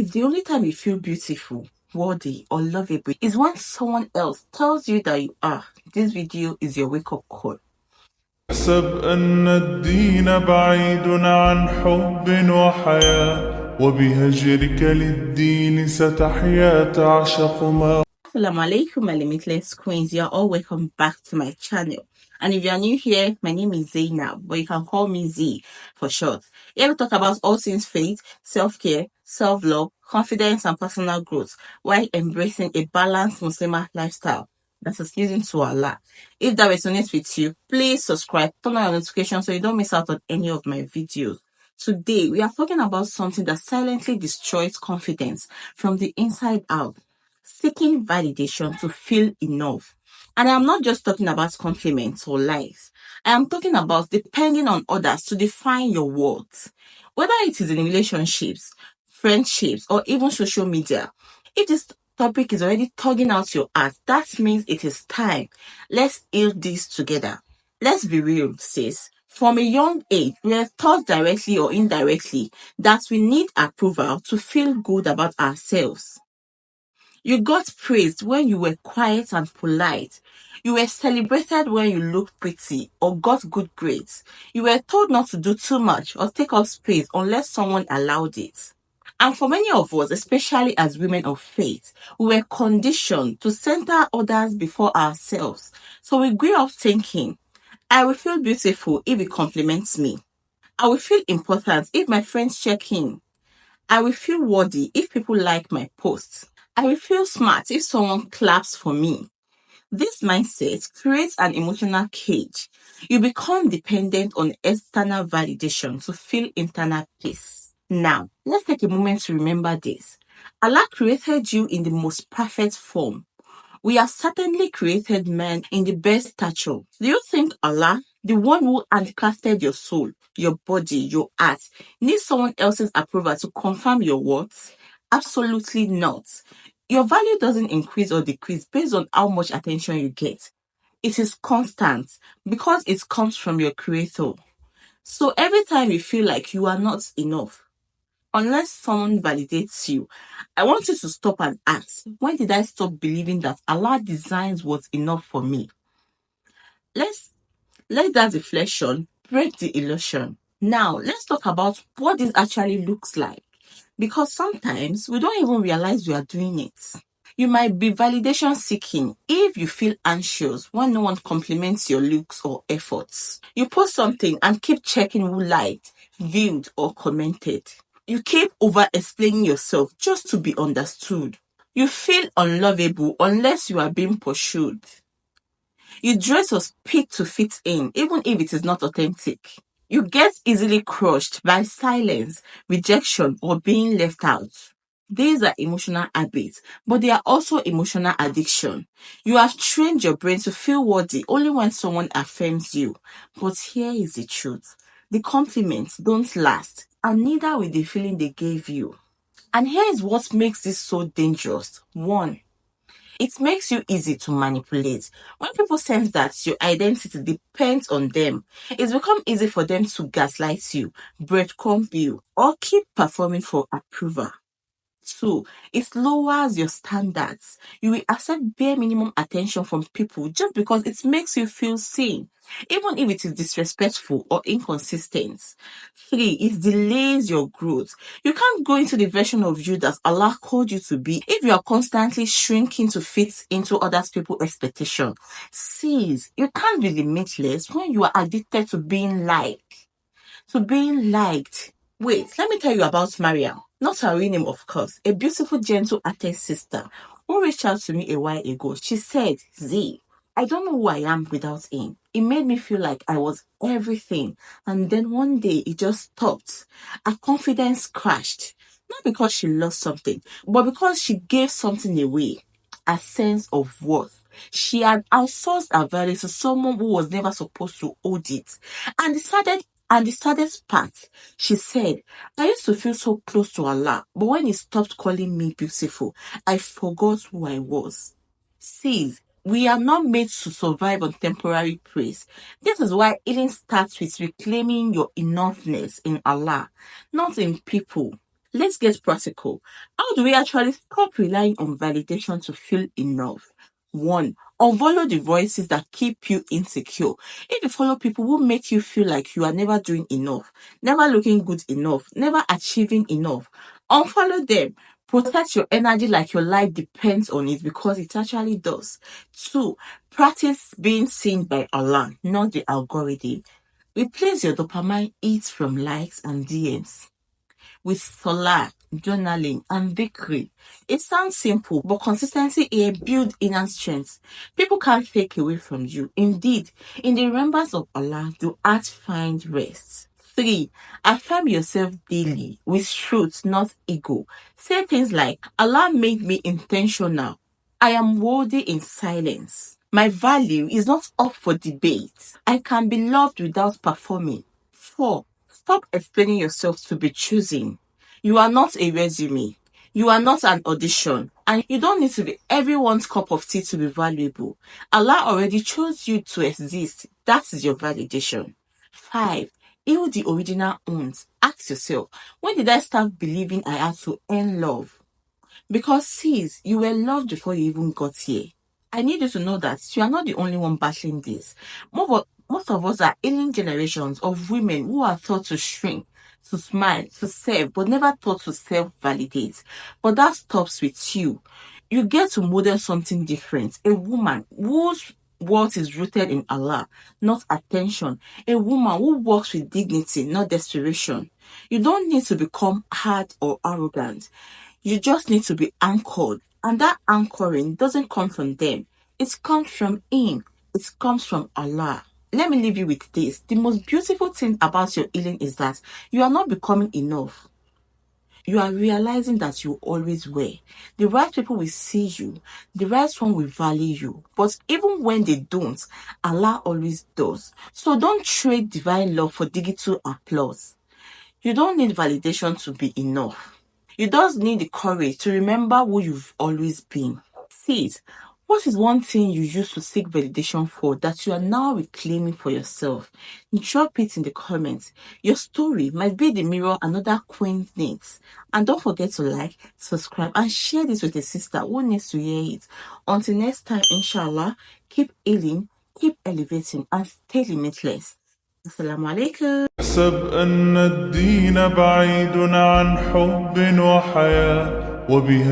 If the only time you feel beautiful, worthy, or lovable is when someone else tells you that you are, this video is your wake-up call. احسب أن الدين بعيد عن حب وحياة وبهجرك للدين ستحيا تعشق ما. Assalamu alaikum, my Limitless Queens. You're all welcome back to my channel. And if you're new here, my name is Zainab, but you can call me Z for short. Here we talk about all things faith, self-care, self-love, confidence, and personal growth while embracing a balanced Muslim lifestyle that is pleasing to Allah. If that resonates with you, please subscribe, turn on your notifications so you don't miss out on any of my videos. Today, we are talking about something that silently destroys confidence from the inside out. Seeking validation to feel enough. And I am not just talking about compliments or likes. I am talking about depending on others to define your worth. Whether it is in relationships, friendships, or even social media. If this topic is already tugging out your heart, that means it is time. Let's heal this together. Let's be real, sis. From a young age, we are taught directly or indirectly that we need approval to feel good about ourselves. You got praised when you were quiet and polite. You were celebrated when you looked pretty or got good grades. You were told not to do too much or take up space unless someone allowed it. And for many of us, especially as women of faith, we were conditioned to center others before ourselves. So we grew up thinking, I will feel beautiful if it compliments me. I will feel important if my friends check in. I will feel worthy if people like my posts. I will feel smart if someone claps for me. This mindset creates an emotional cage. You become dependent on external validation to feel internal peace. Now, let's take a moment to remember this. Allah created you in the most perfect form. We have certainly created men in the best stature. Do you think Allah, the one who handcrafted your soul, your body, your heart, needs someone else's approval to confirm your worth? Absolutely not. Your value doesn't increase or decrease based on how much attention you get. It is constant because it comes from your creator. So every time you feel like you are not enough, unless someone validates you, I want you to stop and ask, when did I stop believing that Allah designs what's enough for me? Let's let that reflection break the illusion. Now, let's talk about what this actually looks like. Because sometimes we don't even realize we are doing it. You might be validation seeking if you feel anxious when no one compliments your looks or efforts. You post something and keep checking who liked, viewed, or commented. You keep over explaining yourself just to be understood. You feel unlovable unless you are being pursued. You dress or speak to fit in, even if it is not authentic. You get easily crushed by silence, rejection, or being left out. These are emotional habits, but they are also emotional addiction. You have trained your brain to feel worthy only when someone affirms you. But here is the truth. The compliments don't last, and neither will the feeling they gave you. And here is what makes this so dangerous. 1. It makes you easy to manipulate. When people sense that your identity depends on them, it's become easy for them to gaslight you, breadcrumb you, or keep performing for approval. 2. It lowers your standards. You will accept bare minimum attention from people just because it makes you feel seen, even if it is disrespectful or inconsistent. 3. It delays your growth. You can't go into the version of you that Allah called you to be if you are constantly shrinking to fit into other people's expectations. 6. You can't be limitless when you are addicted to being liked. Wait, let me tell you about Mariam. Not her real name, of course. A beautiful, gentle-hearted sister who reached out to me a while ago. She said, Z, I don't know who I am without him. It made me feel like I was everything. And then one day it just stopped. Her confidence crashed. Not because she lost something, but because she gave something away. A sense of worth. She had outsourced her value to someone who was never supposed to hold it. And the saddest part, she said, I used to feel so close to Allah, but when He stopped calling me beautiful, I forgot who I was. See, we are not made to survive on temporary praise. This is why healing starts with reclaiming your enoughness in Allah, not in people. Let's get practical. How do we actually stop relying on validation to feel enough? One, unfollow the voices that keep you insecure. If you follow people who make you feel like you are never doing enough, never looking good enough, never achieving enough, unfollow them. Protect your energy like your life depends on it because it actually does. Two, practice being seen by Allah, not the algorithm. Replace your dopamine hits from likes and DMs with solar, journaling, and victory. It sounds simple, but consistency here builds inner strength. People can't take away from you. Indeed, in the remembrance of Allah, do heart find rest. 3. Affirm yourself daily with truth, not ego. Say things like, Allah made me intentional. I am worthy in silence. My value is not up for debate. I can be loved without performing. 4. Stop explaining yourself to be choosing. You are not a resume. You are not an audition. And you don't need to be everyone's cup of tea to be valuable. Allah already chose you to exist. That is your validation. 5. Heal the original wounds. Ask yourself, when did I start believing I had to earn love? Because sis, you were loved before you even got here. I need you to know that you are not the only one battling this. Most of us are alien generations of women who are taught to shrink, to smile, to serve, but never taught to self-validate. But that stops with you. You get to model something different. A woman whose worth is rooted in Allah, not attention. A woman who walks with dignity, not desperation. You don't need to become hard or arrogant. You just need to be anchored. And that anchoring doesn't come from them. It comes from Him. It comes from Allah. Let me leave you with this. The most beautiful thing about your healing is that you are not becoming enough. You are realizing that you always were. The right people will see you. The right one will value you. But even when they don't, Allah always does. So don't trade divine love for digital applause. You don't need validation to be enough. You just need the courage to remember who you've always been. Sis, what is one thing you used to seek validation for that you are now reclaiming for yourself? Drop it in the comments. Your story might be the mirror another queen needs. And don't forget to like, subscribe, and share this with a sister who needs to hear it. Until next time, inshallah, keep healing, keep elevating, and stay limitless. Assalamu alaikum. احسب أن الدين بعيد عن حب وحياة وبها